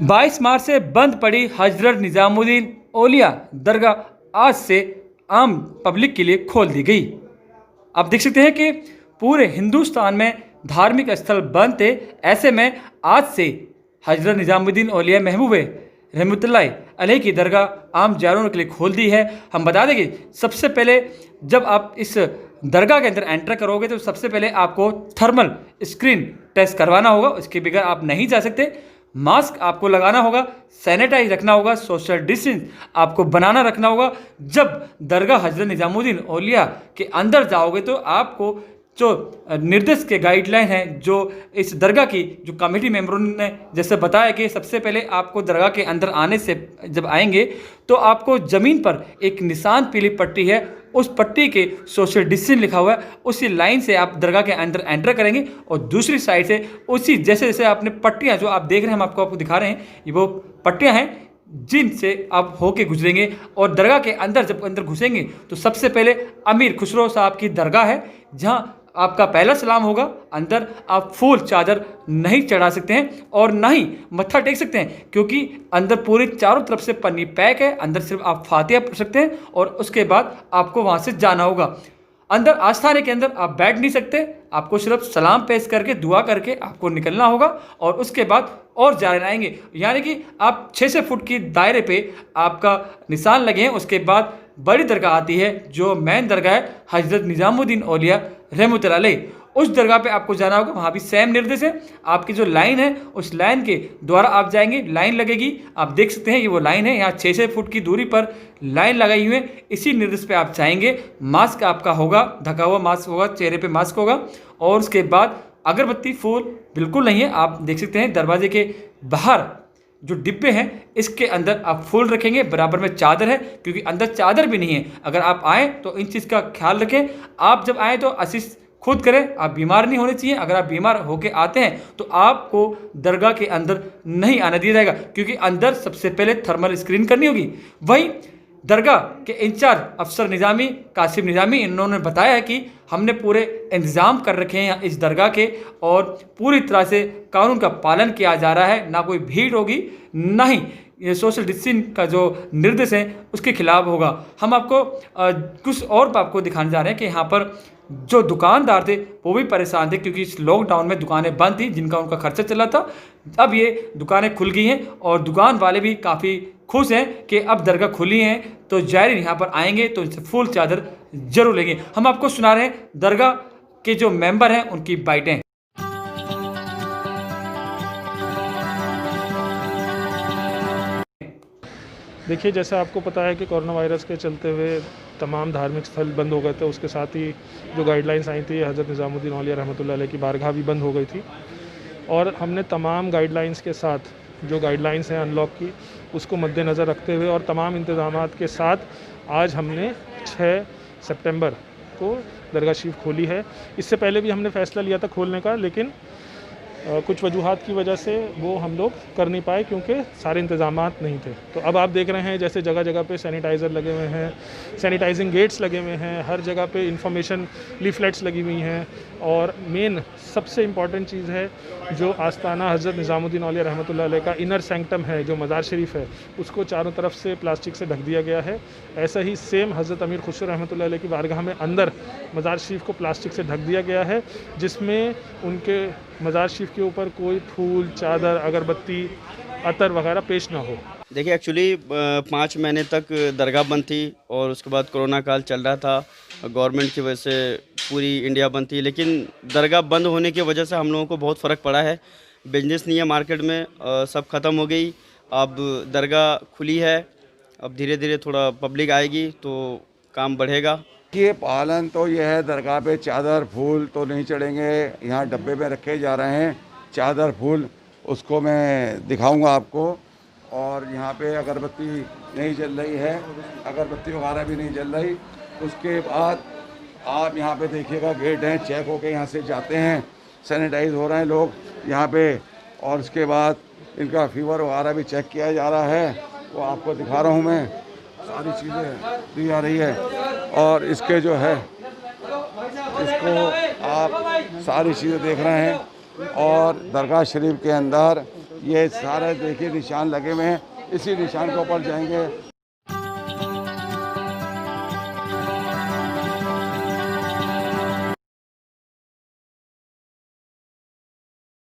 22 मार्च से बंद पड़ी हजरत निजामुद्दीन औलिया दरगाह आज से आम पब्लिक के लिए खोल दी गई। आप देख सकते हैं कि पूरे हिंदुस्तान में धार्मिक स्थल बंद थे। ऐसे में आज से हजरत निजामुद्दीन औलिया महबूब रहमतुल्लाह अलैह की दरगाह आम जानवरों के लिए खोल दी है। हम बता दें कि सबसे पहले जब आप इस दरगाह के अंदर एंटर करोगे तो सबसे पहले आपको थर्मल स्क्रीन टेस्ट करवाना होगा, उसके बगैर आप नहीं जा सकते। मास्क आपको लगाना होगा, सैनिटाइज रखना होगा, सोशल डिस्टेंस आपको बनाना रखना होगा। जब दरगाह हजरत निजामुद्दीन औलिया के अंदर जाओगे तो आपको जो निर्देश के गाइडलाइन है, जो इस दरगाह की जो कमेटी मेंबरों ने जैसे बताया कि सबसे पहले आपको दरगाह के अंदर आने से जब आएंगे तो आपको ज़मीन पर एक निशान पीली पट्टी है, उस पट्टी के सोशल डिस्टेंस लिखा हुआ है, उसी लाइन से आप दरगाह के अंदर एंटर करेंगे। और दूसरी साइड से उसी जैसे जैसे आपने पट्टियाँ जो आप देख रहे हैं, हम आपको दिखा रहे हैं, ये वो पट्टियाँ हैं जिनसे आप होके गुजरेंगे। और दरगाह के अंदर जब अंदर घुसेंगे तो सबसे पहले अमीर खुसरो साहब की दरगाह है, जहाँ आपका पहला सलाम होगा। अंदर आप फूल चादर नहीं चढ़ा सकते हैं और ना ही मत्था टेक सकते हैं, क्योंकि अंदर पूरी चारों तरफ से पन्नी पैक है। अंदर सिर्फ आप फातिहा पढ़ सकते हैं और उसके बाद आपको वहाँ से जाना होगा। अंदर आस्थाने के अंदर आप बैठ नहीं सकते, आपको सिर्फ सलाम पेश करके दुआ करके आपको निकलना होगा और उसके बाद और जा आएंगे। यानी कि आप 600 फुट की दायरे पे आपका निशान लगे हैं। उसके बाद बड़ी दरगाह आती है जो मेन दरगाह है हजरत निजामुद्दीन औलिया रहमतुल्लाह अलैह। उस दरगाह पे आपको जाना होगा, वहाँ भी सेम निर्देश है। आपकी जो लाइन है उस लाइन के द्वारा आप जाएंगे, लाइन लगेगी, आप देख सकते हैं ये वो लाइन है। यहाँ 600 फुट की दूरी पर लाइन लगाई हुई है, इसी निर्देश पे आप जाएंगे। मास्क आपका होगा, ढका हुआ मास्क होगा, चेहरे पे मास्क होगा और उसके बाद अगरबत्ती फूल बिल्कुल नहीं है। आप देख सकते हैं दरवाजे के बाहर जो डिब्बे हैं इसके अंदर आप फूल रखेंगे, बराबर में चादर है क्योंकि अंदर चादर भी नहीं है। अगर आप आएँ तो इन चीज़ का ख्याल रखें। आप जब आएँ तो असिस्ट खुद करें, आप बीमार नहीं होने चाहिए। अगर आप बीमार होके आते हैं तो आपको दरगाह के अंदर नहीं आने दिया जाएगा, क्योंकि अंदर सबसे पहले थर्मल स्क्रीन करनी होगी। वहीं दरगाह के इंचार्ज अफसर निज़ामी कासिम निज़ामी इन्होंने बताया कि हमने पूरे इंतज़ाम कर रखे हैं इस दरगाह के और पूरी तरह से कानून का पालन किया जा रहा है। ना कोई भीड़ होगी, ना ही ये सोशल डिस्टेंस का जो निर्देश है उसके खिलाफ होगा। हम आपको कुछ और आपको दिखाने जा रहे हैं कि यहाँ पर जो दुकानदार थे वो भी परेशान थे, क्योंकि इस लॉकडाउन में दुकानें बंद थी जिनका उनका खर्चा चला था। अब ये दुकानें खुल गई हैं और दुकान वाले भी काफ़ी खुश हैं कि अब दरगाह खुली हैं तो जायरीन यहाँ पर आएंगे तो इनसे फूल चादर जरूर लेंगे। हम आपको सुना रहे हैं दरगाह के जो मेंबर हैं उनकी बाइटें। देखिए, जैसा आपको पता है कि कोरोना वायरस के चलते हुए तमाम धार्मिक स्थल बंद हो गए थे। उसके साथ ही जो गाइडलाइंस आई थी हज़रत निज़ामुद्दीन औलिया रहमतुल्लाह अलैह की बारगाह भी बंद हो गई थी। और हमने तमाम गाइडलाइंस के साथ जो गाइडलाइंस हैं अनलॉक की, उसको मद्देनज़र रखते हुए और तमाम इंतज़ामात के साथ आज हमने 6 सितंबर को दरगाह शरीफ खोली है। इससे पहले भी हमने फ़ैसला लिया था खोलने का, लेकिन कुछ वजूहात की वजह से वो हम लोग कर नहीं पाए क्योंकि सारे इंतज़ामात नहीं थे। तो अब आप देख रहे हैं जैसे जगह जगह पे सैनिटाइज़र लगे हुए हैं, सैनिटाइजिंग गेट्स लगे हुए हैं, हर जगह पे इंफॉर्मेशन लीफलेट्स लगी हुई हैं। और मेन सबसे इम्पॉर्टेंट चीज़ है जो आस्ताना हज़रत निज़ामुद्दीन औलिया रहमतुल्लाह अलैह का इनर सैंक्टम है, जो मज़ार शरीफ है, उसको चारों तरफ से प्लास्टिक से ढक दिया गया है। ऐसा ही सेम हज़रत अमीर खुसरो रहमतुल्लाह अलैह की बारगाह में अंदर मज़ार शरीफ को प्लास्टिक से ढक दिया गया है, जिसमें उनके मज़ार शरीफ के ऊपर कोई फूल चादर अगरबत्ती अतर वगैरह पेश ना हो। देखिए, एक्चुअली 5 महीने तक दरगाह बंद थी और उसके बाद कोरोना काल चल रहा था, गवर्नमेंट की वजह से पूरी इंडिया बंद थी। लेकिन दरगाह बंद होने की वजह से हम लोगों को बहुत फ़र्क पड़ा है। बिजनेस नहीं है मार्केट में, सब ख़त्म हो गई। अब दरगाह खुली है, अब धीरे धीरे थोड़ा पब्लिक आएगी तो काम बढ़ेगा। ये पालन तो ये है, दरगाह पे चादर फूल तो नहीं चढ़ेंगे, यहाँ डब्बे में रखे जा रहे हैं चादर फूल, उसको मैं दिखाऊंगा आपको। और यहाँ पे अगरबत्ती नहीं जल रही है, अगरबत्ती वगैरह भी नहीं जल रही। उसके बाद आप यहाँ पे देखिएगा गेट हैं, चेक होके यहाँ से जाते हैं, सैनिटाइज हो रहे हैं लोग यहाँ पे। और उसके बाद इनका फीवर वगैरह भी चेक किया जा रहा है, वो आपको दिखा रहा हूँ मैं, सारी चीज़ें दी जा रही है। और इसके जो है इसको आप सारी चीज़ें देख रहे हैं। और दरगाह शरीफ के अंदर ये सारे देखिए निशान लगे हुए हैं, इसी निशान के ऊपर जाएंगे।